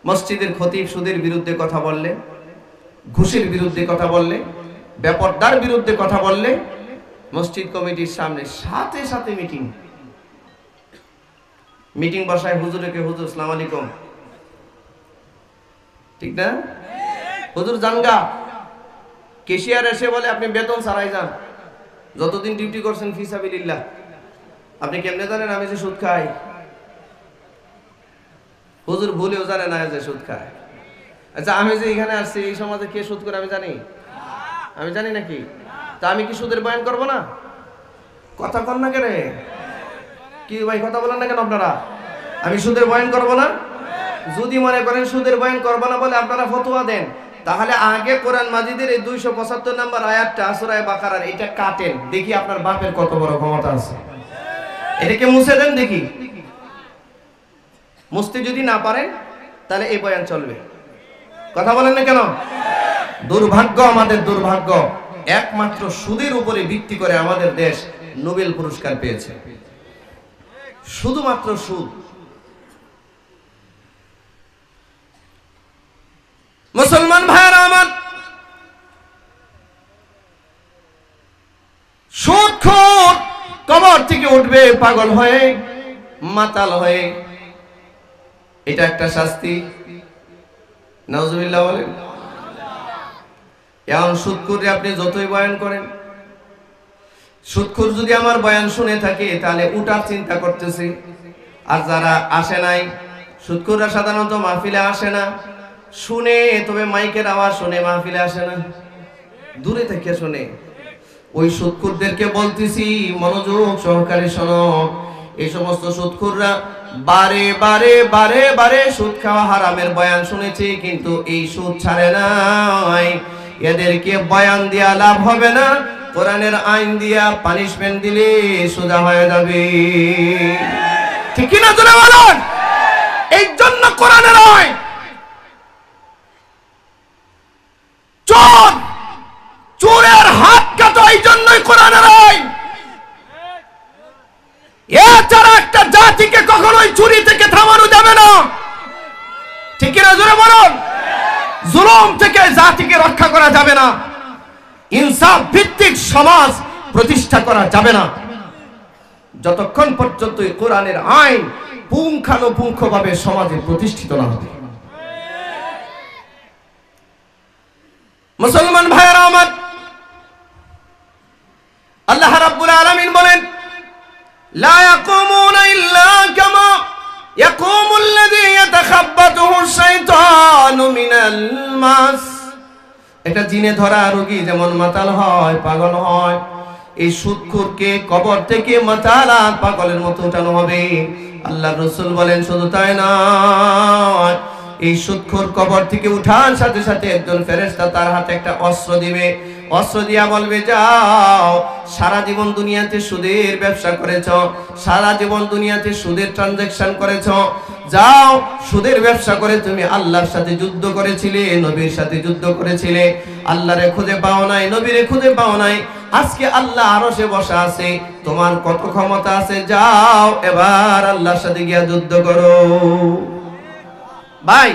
মসজিদের খতিব সুদের বিরুদ্ধে কথা বললে, ঘুষের বিরুদ্ধে কথা বললে, বেপরদার বিরুদ্ধে কথা বললে মসজিদ কমিটির সামনে সাথে সাথে মিটিং বসায়, হুজুরকে হুজুর আসসালামু আলাইকুম, ঠিক না? হুজুর জানগা। কেশিয়ার এসে বলে আপনি বেতন ছাড়াই যান, যতদিন ডিউটি করছেন ফি সাবিলিল্লাহ। আপনি কেমনে জানেন আমি যে সুদ খাই? হুজুর ভুলেও জানে না যে সুদ খায়। আচ্ছা, আমি যে এখানে আসছি এই সমাজে কে সুদ করে আমি জানি? আমি জানি নাকি? তা আমি কি সুদের বয়ান করবো না? কথা কন না কেন? কি ভাই কথা বলেন না কেন আপনারা? আমি সুদের বয়ান করবো না? যদি মনে করেন সুদের বয়ান করবো না বলে আপনারা ফতোয়া দেন, তাহলে আগে কোরআন মাজিদের এই 275 নম্বর আয়াতটা সূরা বাকারার এটা কাটেন, দেখি আপনার বাপের কত বড় ক্ষমতা আছে। এটাকে মুছে দেন দেখি। মুছতে যদি না পারেন তাহলে এই বয়ান চলবে। কথা বলেন না কেন? দুর্ভাগ্য, আমাদের দুর্ভাগ্য, একমাত্র সুদের উপরে ভিত্তি করে আমাদের দেশ নোবেল পুরস্কার পেয়েছে। শুধুমাত্র সুদ। মুসলমান ভাইরা আমার, সুদখোর কবর থেকে উঠবে পাগল হয়ে, মাতাল হয়ে, এটা একটা শাস্তি। নাউজুবিল্লাহ বলেন। এখন সুদখোরে আপনি যতই বয়ান করেন, সুদখোর যদি আমার বয়ান শুনে থাকে তাহলে উঠার চিন্তা করতেছে। আর যারা আসে নাই, সুদখোররা সাধারণত মাহফিলে আসে না, শুনে তবে মাইকের আওয়াজ শুনে, মাহফিলে আসে না, দূরে থেকে শুনে। ওই সুদখোরদেরকে বলতেছি মনোযোগ সহকারে শোনো। এই সমস্ত সুদখোররা বারে বারে বারে বারে সুদ খাওয়া হারামের বয়ান শুনেছে, কিন্তু এই সুদ ছাড়ে নাই। এদেরকে বয়ান দিয়া লাভ হবে না, কোরআনের আইন দিয়া পানিশমেন্ট দিলে সোজা হয়ে যাবে। ঠিক কি না জোরে বলুন? এই জন্য কোরআনের আইন। চোর চোরের হাত কাটো, এই জন্যই কোরআনের আইন। এছাড়া একটা জাতিকে কখনোই চুরি থেকে থামানো যাবে না। ঠিক কিনা জোরে বলুন? জুলুম থেকে জাতিকে রক্ষা করা যাবে না, ইনসাফ ভিত্তিক সমাজ প্রতিষ্ঠা করা যাবে না যতক্ষণ পর্যন্ত এই কোরআনের আইন পুঙ্খানুপুঙ্খভাবে সমাজে প্রতিষ্ঠিত না হবে। মুসলমান ভাইরা আমার, আল্লাহ রাব্বুল আলামিন বলেন, লা ইয়াকুমুনা ইল্লা কামা ইয়াকুমুল লাযী ইয়াতাখাব্বাতুহু শাইতানু মিনাল মাস। একটা জিনে ধরা রোগী যেমন মাতাল হয়, পাগল হয়, এই সুদখোরকে কবর থেকে মাতাল আর পাগলের মতো উঠানো হবে। আল্লাহর রাসূল বলেন শুধু তাই নয়, এই সুদখোর কবর থেকে উঠার সাথে সাথে একজন ফেরেশতা তার হাতে একটা অস্ত্র দিবে। অস্ত্র দিয়া বলবে, যাও, সারা জীবন দুনিয়াতে সুদের ব্যবসা করেছো, সারা জীবন দুনিয়াতে সুদের ট্রানজাকশন করেছো, যাও, সুদের ব্যবসা করে তুমি আল্লাহর সাথে যুদ্ধ করেছিলে, নবীর সাথে যুদ্ধ করেছিলে, আল্লাহরে খুঁজে পাও নাই, নবীরে খুঁজে পাও নাই, আজকে আল্লাহ আরশে বসা আছে, তোমার কত ক্ষমতা আছে, যাও এবার আল্লাহর সাথে গিয়া যুদ্ধ করো। ভাই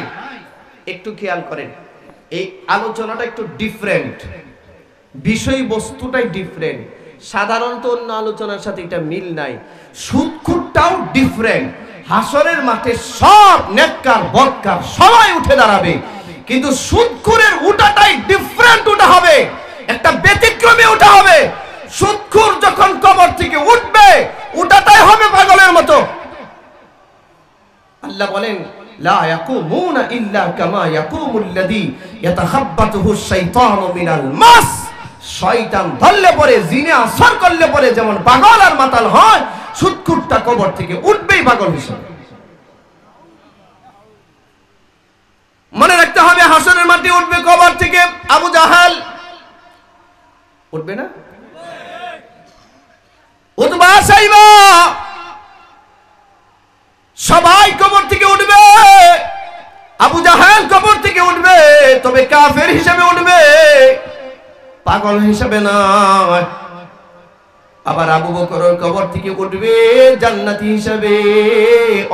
একটু খেয়াল করেন, এই আলোচনাটা একটু ডিফারেন্ট, বিষয়বস্তুটাই ডিফারেন্ট। সাধারণত অন্য আলোচনার সাথে এটা মিল নাই। সুদখোরটাও ডিফারেন্ট। হাসরের মাঠে সব নেককার বদকার সবাই উঠে দাঁড়াবে, কিন্তু সুদখোরের উঠাটাই ডিফারেন্ট উঠা হবে, একটা ব্যতিক্রমে উঠা হবে। সুদখোর যখন কবর থেকে উঠবে, উঠাটাই হবে পাগলের মতো। আল্লাহ বলেন, লা ইয়াকুমুনা ইল্লা কামা ইয়াকুমুল লাযী ইয়াতাখাব্বাতুহু শাইতানু মিনাল মাস। শয়তান ধরলে পরে, জিনে আসর করলে পরে যেমন পাগল আর মাতাল হয়, সুদখোরটা কবর থেকে উঠবেই পাগল হিসেবে। মনে রাখতে হবে, হাসরের মাঠে উঠবে কবর থেকে আবু জাহাল, উঠবে না? উতবা সাইবা সবাই কবর থেকে উঠবে। আবু জাহাল কবর থেকে উঠবে, তবে কাফের হিসেবে উঠবে, পাগল হিসেবে নয়। আবার আবু বকর কবর থেকে উঠবে জান্নাতি হিসেবে,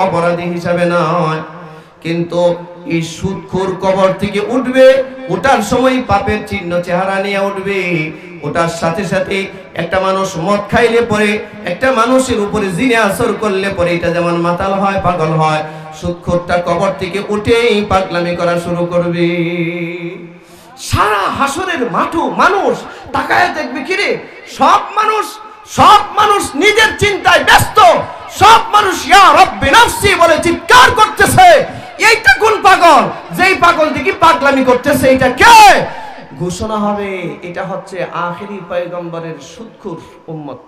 অপরাধী হিসেবে নয়। কিন্তু এই সুদখোর কবর থেকে উঠবে, ওঠার সময় পাপের চিহ্ন চেহারা নিয়ে উঠবে। ওটার সাথে সাথে একটা মানুষ মদ খাইলে পরে, একটা মানুষের উপরে জিনে আসর করলে পরে এটা যেমন মাতাল হয়, পাগল হয়, সুদখোরটা কবর থেকে উঠেই পাগলামি করা শুরু করবে। সারা হাসরের মাঠও মানুষ তাকায় দেখবে, কিরে সব মানুষ নিজের চিন্তায় ব্যস্ত, সব মানুষ ইয়া রব্বি নাফসি বলে চিৎকার করতেছে। এইটা কোন পাগল? যেই পাগল দেখি পাগলামি করতেছে, এটা কে? ঘোষণা হবে এটা হচ্ছে আখেরি পয়গম্বরের সুদখোর উম্মত।